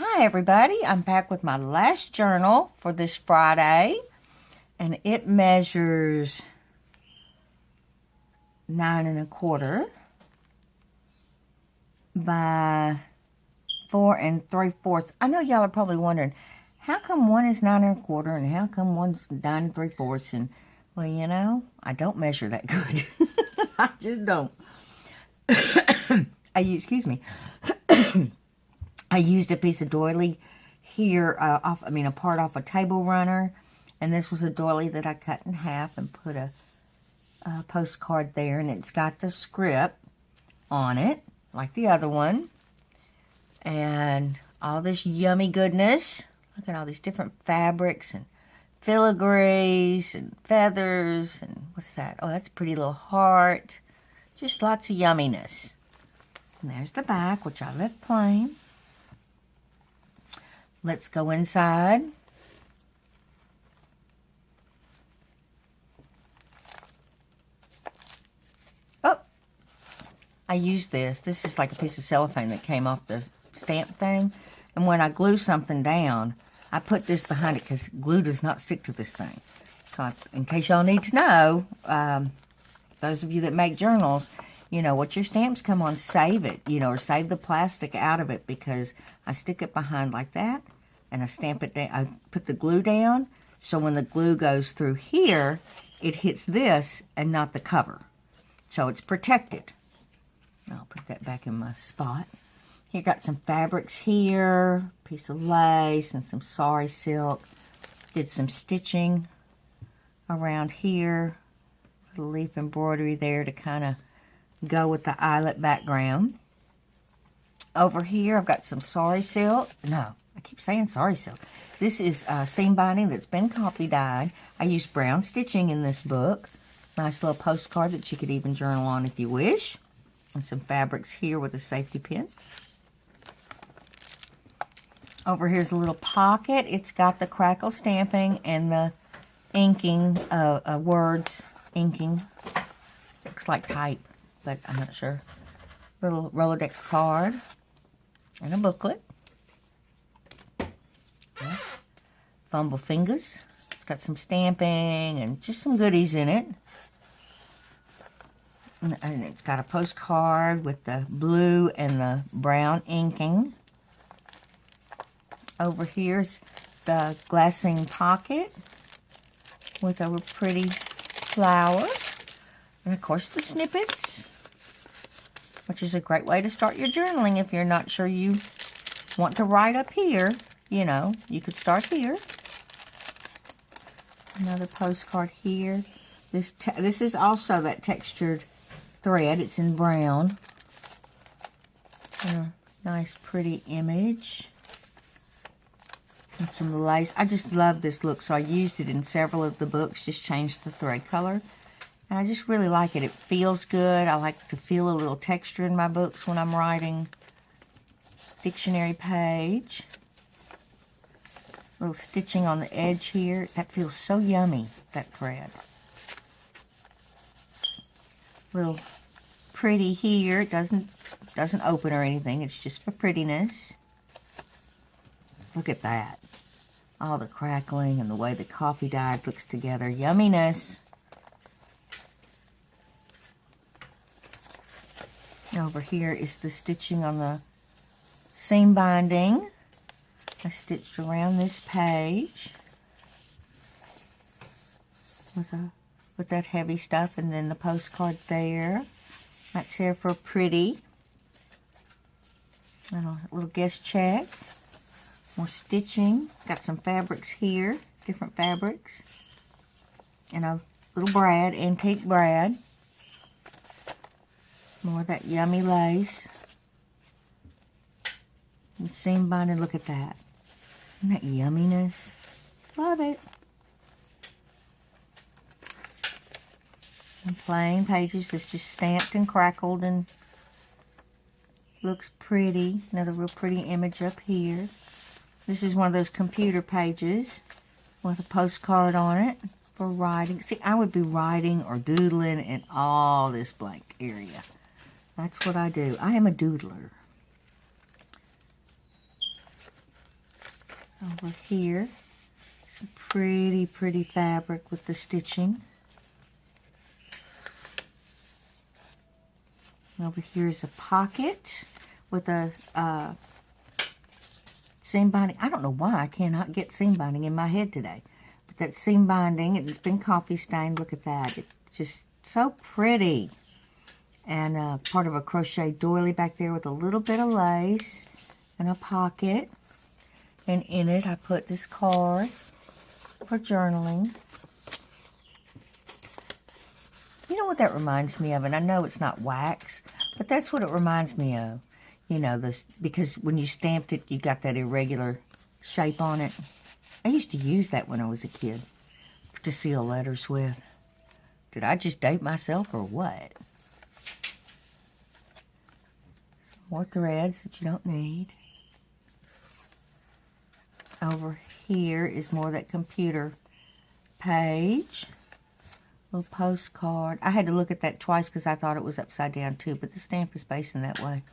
Hi everybody, I'm back with my last journal for this Friday, and it measures 9 1/4 by 4 3/4. I know y'all are probably wondering, how come one is 9 1/4 and how come one's 9 3/4? And well, you know, I don't measure that good. I just don't. Excuse me. I used a piece of doily here, a part off a table runner, and this was a doily that I cut in half and put a postcard there, and it's got the script on it, like the other one, and all this yummy goodness. Look at all these different fabrics and filigrees and feathers, and what's that? Oh, that's a pretty little heart. Just lots of yumminess. And there's the back, which I left plain. Let's go inside. Oh, I used this. This is like a piece of cellophane that came off the stamp thing. And when I glue something down, I put this behind it because glue does not stick to this thing. So in case y'all need to know, those of you that make journals, you know, what your stamps come on, save it, or save the plastic out of it, because I stick it behind like that, and I stamp it down. I put the glue down, so when the glue goes through here, it hits this and not the cover. So it's protected. I'll put that back in my spot. Here, got some fabrics here, piece of lace and some sari silk. Did some stitching around here. Little leaf embroidery there to kind of go with the eyelet background. Over here, I've got some sari silk. No, I keep saying sari silk. This is seam binding that's been copy dyed. I used brown stitching in this book. Nice little postcard that you could even journal on if you wish. And some fabrics here with a safety pin. Over here's a little pocket. It's got the crackle stamping and the inking, words inking. Looks like type, but I'm not sure. Little Rolodex card and a booklet. Yeah. Fumble Fingers. It's got some stamping and just some goodies in it. And it's got a postcard with the blue and the brown inking. Over here's the glassine pocket with a pretty flower. And of course the snippets, which is a great way to start your journaling if you're not sure you want to write up here. You know, you could start here. Another postcard here. This is also that textured thread. It's in brown. A nice pretty image. And some lace. I just love this look, so I used it in several of the books, just changed the thread color. And I just really like it. It feels good. I like to feel a little texture in my books when I'm writing. Dictionary page. Little stitching on the edge here. That feels so yummy, that thread. Little pretty here. It doesn't open or anything. It's just for prettiness. Look at that. All the crackling and the way the coffee dye looks together. Yumminess. Over here is the stitching on the seam binding. I stitched around this page with that heavy stuff, and then the postcard there. That's here for pretty. And a little guest check. More stitching. Got some fabrics here, different fabrics. And a little brad, antique brad. More of that yummy lace. And seam binding, look at that. Isn't that yumminess? Love it. And plain pages that's just stamped and crackled and looks pretty. Another real pretty image up here. This is one of those computer pages with a postcard on it for writing. See, I would be writing or doodling in all this blank area. That's what I do. I am a doodler. Over here, some pretty, pretty fabric with the stitching. Over here is a pocket with a seam binding. I don't know why I cannot get seam binding in my head today. But that seam binding, it's been coffee stained. Look at that. It's just so pretty. And part of a crochet doily back there with a little bit of lace and a pocket. And in it, I put this card for journaling. You know what that reminds me of? And I know it's not wax, but that's what it reminds me of. You know, this, because when you stamped it, you got that irregular shape on it. I used to use that when I was a kid to seal letters with. Did I just date myself or what? More threads that you don't need. Over here is more of that computer page. Little postcard. I had to look at that twice because I thought it was upside down too, but the stamp is facing that way.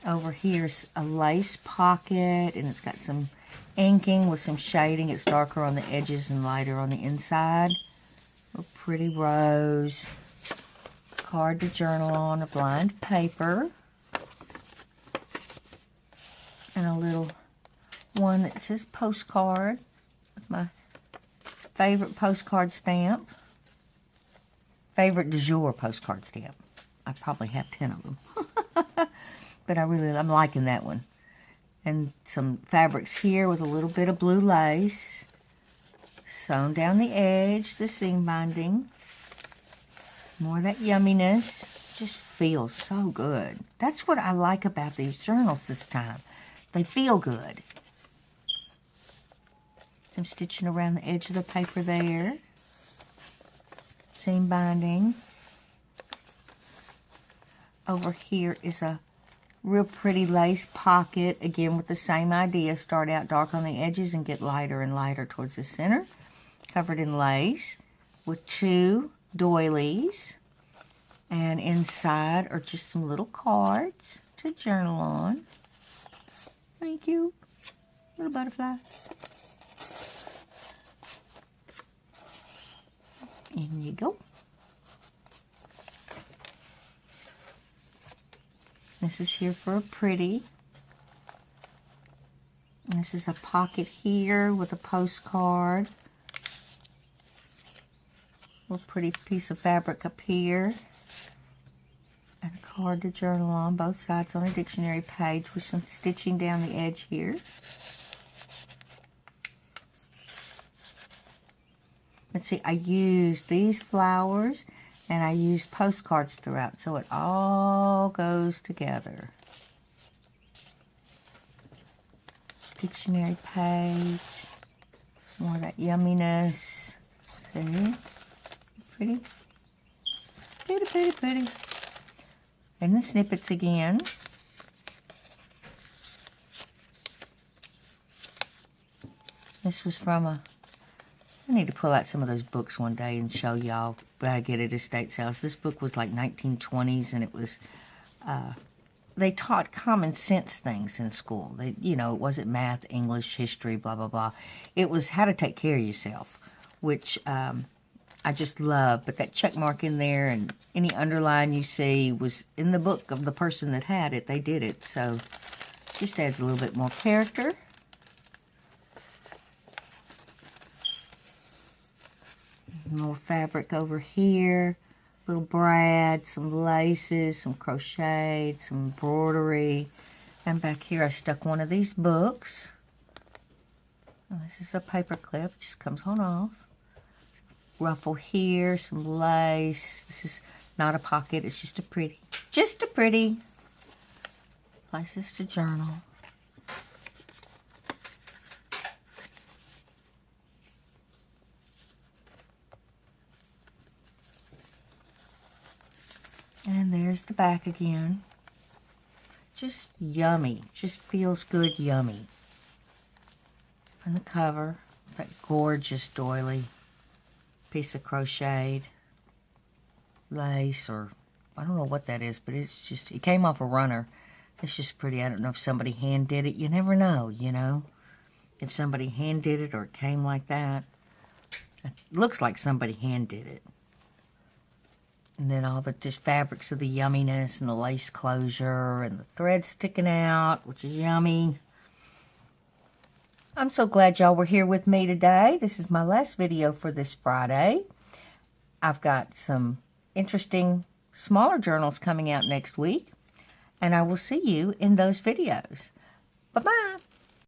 Over here's a lace pocket, and it's got some inking with some shading. It's darker on the edges and lighter on the inside. A pretty rose. Card to journal on, a lined paper. And a little one that says postcard with my favorite postcard stamp. Favorite du jour postcard stamp. I probably have 10 of them. But I'm liking that one. And some fabrics here with a little bit of blue lace. Sewn down the edge, the seam binding. More of that yumminess. Just feels so good. That's what I like about these journals this time. They feel good. Some stitching around the edge of the paper there. Seam binding. Over here is a real pretty lace pocket. Again, with the same idea. Start out dark on the edges and get lighter and lighter towards the center. Covered in lace with 2 doilies. And inside are just some little cards to journal on. Thank you. Little butterfly. In you go. This is here for a pretty. And this is a pocket here with a postcard. A little pretty piece of fabric up here. And a card to journal on, both sides on a dictionary page with some stitching down the edge here. Let's see, I used these flowers and I used postcards throughout, so it all goes together. Dictionary page, more of that yumminess. See? Pretty. Pretty, pretty, pretty. And the snippets again. This was from a... I need to pull out some of those books one day and show y'all what I get at estate sales. This book was like 1920s, and it was... they taught common sense things in school. They, you know, it wasn't math, English, history, blah, blah, blah. It was how to take care of yourself, which I just love. But that check mark in there and any underline you see was in the book of the person that had it. They did it. So just adds a little bit more character. More fabric over here. Little brad, some laces, some crocheted, some embroidery. And back here I stuck one of these books. Oh, this is a paper clip, just comes on off. Ruffle here, some lace. This is not a pocket, it's just a pretty. Just a pretty. Places to journal. And there's the back again. Just yummy. Just feels good yummy. And the cover, that gorgeous doily. Piece of crocheted lace, or I don't know what that is, but it's just, it came off a runner. It's just pretty. I don't know if somebody hand did it. You never know, you know. If somebody hand did it or it came like that. It looks like somebody hand did it. And then all the just fabrics of the yumminess and the lace closure and the thread sticking out, which is yummy. I'm so glad y'all were here with me today. This is my last video for this Friday. I've got some interesting smaller journals coming out next week, and I will see you in those videos. Bye-bye.